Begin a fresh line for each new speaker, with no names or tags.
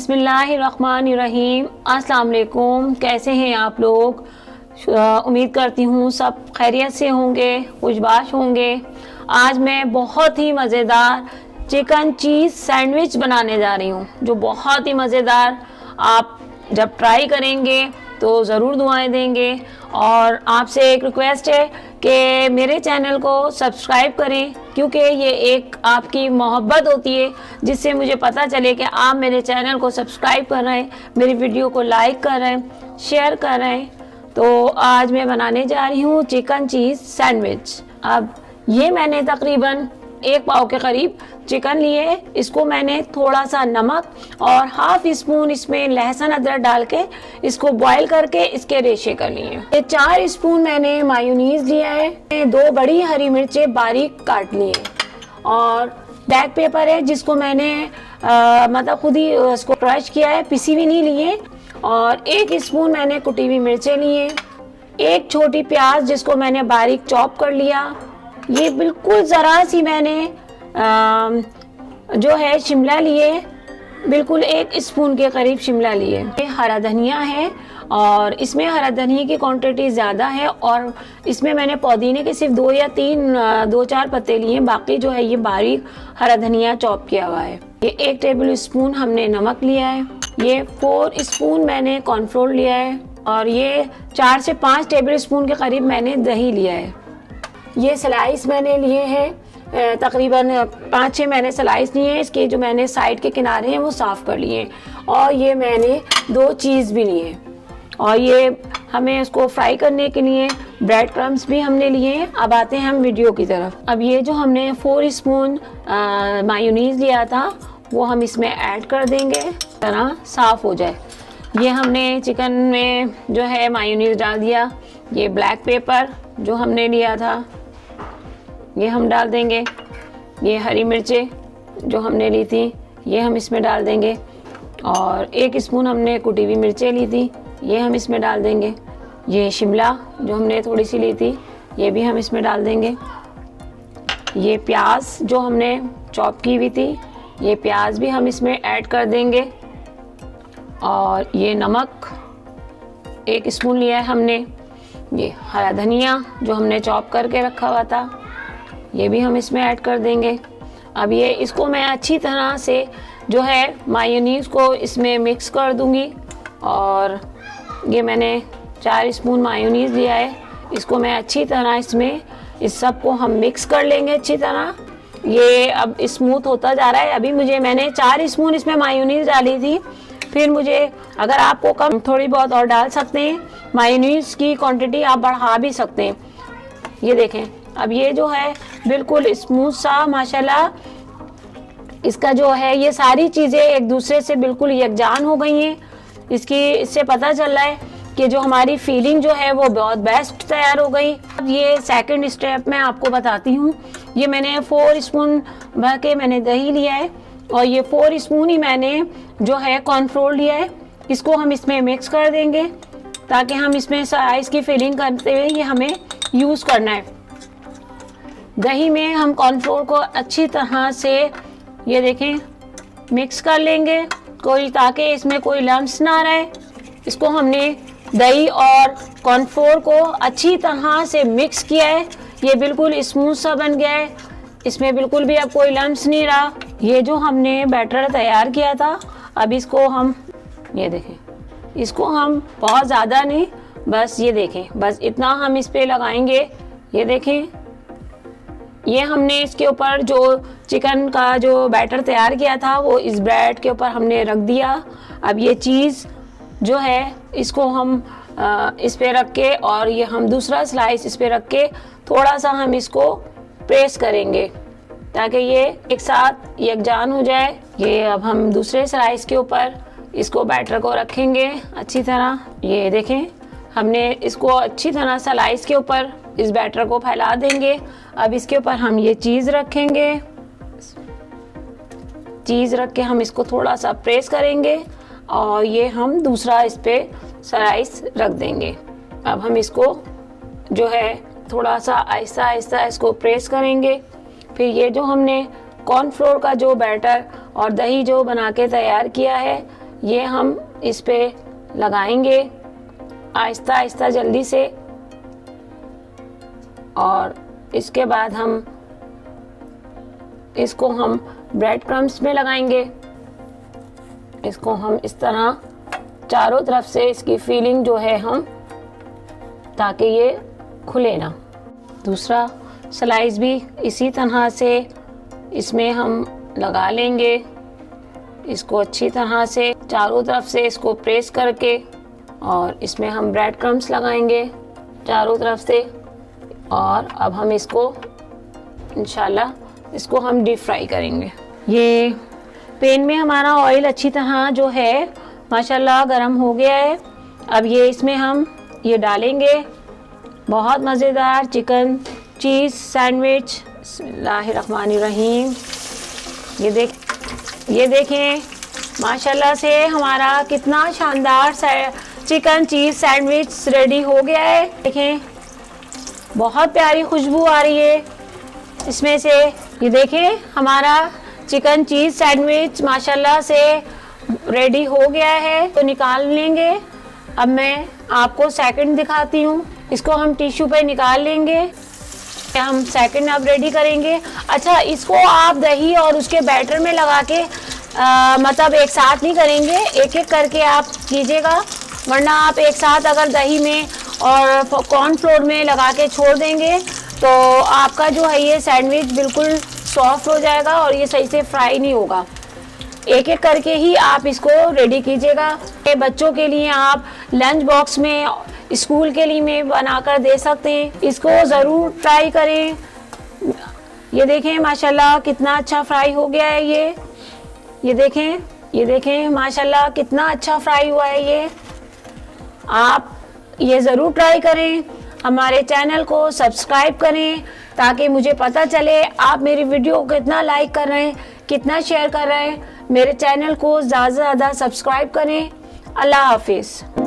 बिस्मिल्लाहिर्रहमानिर्रहीम। अस्सलाम वालेकुम। कैसे हैं आप लोग? उम्मीद करती हूँ सब खैरियत से होंगे, खुशबाश होंगे। आज मैं बहुत ही मज़ेदार चिकन चीज़ सैंडविच बनाने जा रही हूँ, जो बहुत ही मज़ेदार। आप जब ट्राई करेंगे तो ज़रूर दुआएं देंगे। और आपसे एक रिक्वेस्ट है कि मेरे चैनल को सब्सक्राइब करें, क्योंकि ये एक आपकी मोहब्बत होती है जिससे मुझे पता चले कि आप मेरे चैनल को सब्सक्राइब कर रहे हैं, मेरी वीडियो को लाइक कर रहे हैं, शेयर कर रहे हैं। तो आज मैं बनाने जा रही हूँ चिकन चीज़ सैंडविच। अब ये मैंने तकरीबन 1 पाव के करीब चिकन लिए। इसको मैंने थोड़ा सा नमक और हाफ स्पून इसमें लहसुन अदरक डाल के इसको बॉईल करके इसके रेशे कर लिए। ये 4 स्पून मैंने मायोनीज लिया है। 2 बड़ी हरी मिर्चें बारीक काट लिए और ब्लैक पेपर है जिसको मैंने मतलब खुद ही इसको क्रश किया है, पिसी भी नहीं लिए। और 1 स्पून मैंने कुटी हुई मिर्चें लिए। 1 छोटी प्याज जिसको मैंने बारीक चॉप कर लिया। ये बिल्कुल ज़रा सी मैंने जो है शिमला लिए, बिल्कुल 1 स्पून के करीब शिमला लिए। ये हरा धनिया है और इसमें हरा धनिया की क्वांटिटी ज़्यादा है। और इसमें मैंने पुदीने के सिर्फ 2 या 2-4 पत्ते लिए, बाकी जो है ये बारीक हरा धनिया चॉप किया हुआ है। ये 1 टेबल स्पून हमने नमक लिया है। ये 4 स्पून मैंने कॉर्नफ्लोर लिया है। और ये 4 से 5 टेबल स्पून के करीब मैंने दही लिया है। ये स्लाइस मैंने लिए हैं, तकरीबन 5-6 मैंने स्लाइस लिए हैं। इसके जो मैंने साइड के किनारे हैं वो साफ़ कर लिए। और ये मैंने 2 चीज़ भी लिए। और ये हमें उसको फ्राई करने के लिए ब्रेड क्रम्स भी हमने लिए हैं। अब आते हैं हम वीडियो की तरफ। अब ये जो हमने 4 स्पून मायोनीज़ लिया था वो हम इसमें ऐड कर देंगे, तरह साफ़ हो जाए। ये हमने चिकन में जो है मायोनीज़ डाल दिया। ये ब्लैक पेपर जो हमने लिया था ये हम डाल देंगे। ये हरी मिर्चें जो हमने ली थी ये हम इसमें डाल देंगे। और 1 स्पून हमने कुटी हुई मिर्चें ली थी, ये हम इसमें डाल देंगे। ये शिमला जो हमने थोड़ी सी ली थी ये भी हम इसमें डाल देंगे। ये प्याज जो हमने चॉप की हुई थी ये प्याज भी हम इसमें ऐड कर देंगे। और ये नमक 1 स्पून लिया है हमने। ये हरा धनिया जो हमने चॉप करके रखा हुआ था ये भी हम इसमें ऐड कर देंगे। अब ये इसको मैं अच्छी तरह से जो है मायोनीज़ को इसमें मिक्स कर दूंगी। और ये मैंने 4 स्पून मायोनीज़ लिया है, इसको मैं अच्छी तरह इसमें इस सब को हम मिक्स कर लेंगे अच्छी तरह। ये अब स्मूथ होता जा रहा है। अभी मैंने 4 स्पून इसमें मायोनीज़ डाली थी, फिर मुझे अगर आपको कम थोड़ी बहुत और डाल सकते हैं। मायोनीज़ की क्वांटिटी आप बढ़ा भी सकते हैं। ये देखें अब ये जो है बिल्कुल स्मूथ सा माशाल्लाह इसका जो है ये सारी चीज़ें एक दूसरे से बिल्कुल यकजान हो गई हैं। इससे पता चल रहा है कि जो हमारी फीलिंग जो है वो बहुत बेस्ट तैयार हो गई। अब ये सेकंड स्टेप मैं आपको बताती हूँ। ये मैंने 4 स्पून भर के मैंने दही लिया है और ये 4 स्पून ही मैंने जो है कॉर्नफ्लोर लिया है। इसको हम इसमें मिक्स कर देंगे ताकि हम इसमें साइज की फिलिंग करते हुए ये हमें यूज़ करना है। दही में हम कॉर्नफ्लोर को अच्छी तरह से ये देखें मिक्स कर लेंगे, ताकि इसमें कोई लम्स ना रहे। इसको हमने दही और कॉर्नफ्लोर को अच्छी तरह से मिक्स किया है। ये बिल्कुल स्मूथ सा बन गया है, इसमें बिल्कुल भी अब कोई लम्स नहीं रहा। ये जो हमने बैटर तैयार किया था अब इसको हम ये देखें, इसको हम बहुत ज़्यादा नहीं, बस ये देखें बस इतना हम इस पे लगाएंगे। ये देखें ये हमने इसके ऊपर जो चिकन का जो बैटर तैयार किया था वो इस ब्रेड के ऊपर हमने रख दिया। अब ये चीज़ जो है इसको हम इस पे रख के और ये हम दूसरा स्लाइस इस पे रख के थोड़ा सा हम इसको प्रेस करेंगे ताकि ये एक साथ यकजान हो जाए। ये अब हम दूसरे स्लाइस के ऊपर इसको बैटर को रखेंगे अच्छी तरह। ये देखें हमने इसको अच्छी तरह स्लाइस के ऊपर इस बैटर को फैला देंगे। अब इसके ऊपर हम ये चीज़ रखेंगे, चीज़ रख के हम इसको थोड़ा सा प्रेस करेंगे और ये हम दूसरा इस पे स्लाइस रख देंगे। अब हम इसको जो है थोड़ा सा आहिस्ता आहिस्ता इसको प्रेस करेंगे। फिर ये जो हमने कॉर्नफ्लोर का जो बैटर और दही जो बना के तैयार किया है ये हम इस पे लगाएंगे आहिस्ता आहिस्ता जल्दी से, और इसके बाद इसको हम ब्रेड क्रम्स में लगाएंगे। इसको हम इस तरह चारों तरफ से इसकी फीलिंग जो है हम, ताकि ये खुले ना। दूसरा स्लाइस भी इसी तरह से इसमें हम लगा लेंगे। इसको अच्छी तरह से चारों तरफ से इसको प्रेस करके, और इसमें हम ब्रेड क्रम्स लगाएंगे चारों तरफ से। और अब हम इसको इंशाल्लाह इसको हम डीप फ्राई करेंगे। ये पैन में हमारा ऑयल अच्छी तरह जो है माशाल्लाह गरम हो गया है। अब ये इसमें हम ये डालेंगे बहुत मज़ेदार चिकन चीज़ सैंडविच। बिस्मिल्लाहिर्रहमानिर्रहीम। ये देखें माशाल्लाह से हमारा कितना शानदार चिकन चीज़ सैंडविच रेडी हो गया है। देखें बहुत प्यारी खुशबू आ रही है इसमें से। ये देखें हमारा चिकन चीज़ सैंडविच माशाल्लाह से रेडी हो गया है। तो निकाल लेंगे। अब मैं आपको सेकंड दिखाती हूँ। इसको हम टिश्यू पे निकाल लेंगे। हम सेकंड अब रेडी करेंगे। अच्छा, इसको आप दही और उसके बैटर में लगा के मतलब एक साथ नहीं करेंगे, एक एक करके आप कीजिएगा, वरना आप एक साथ अगर दही में और कॉर्नफ्लोर में लगा के छोड़ देंगे तो आपका जो है ये सैंडविच बिल्कुल सॉफ्ट हो जाएगा और ये सही से फ्राई नहीं होगा। एक एक करके ही आप इसको रेडी कीजिएगा। बच्चों के लिए आप लंच बॉक्स में, स्कूल के लिए में बनाकर दे सकते हैं। इसको ज़रूर ट्राई करें। ये देखें माशाल्लाह कितना अच्छा फ्राई हो गया है ये देखें माशाल्लाह कितना अच्छा फ्राई हुआ है ये। आप ये ज़रूर ट्राई करें। हमारे चैनल को सब्सक्राइब करें ताकि मुझे पता चले आप मेरी वीडियो को कितना लाइक कर रहे हैं, कितना शेयर कर रहे हैं। मेरे चैनल को ज़्यादा से ज़्यादा सब्सक्राइब करें। अल्लाह हाफिज़।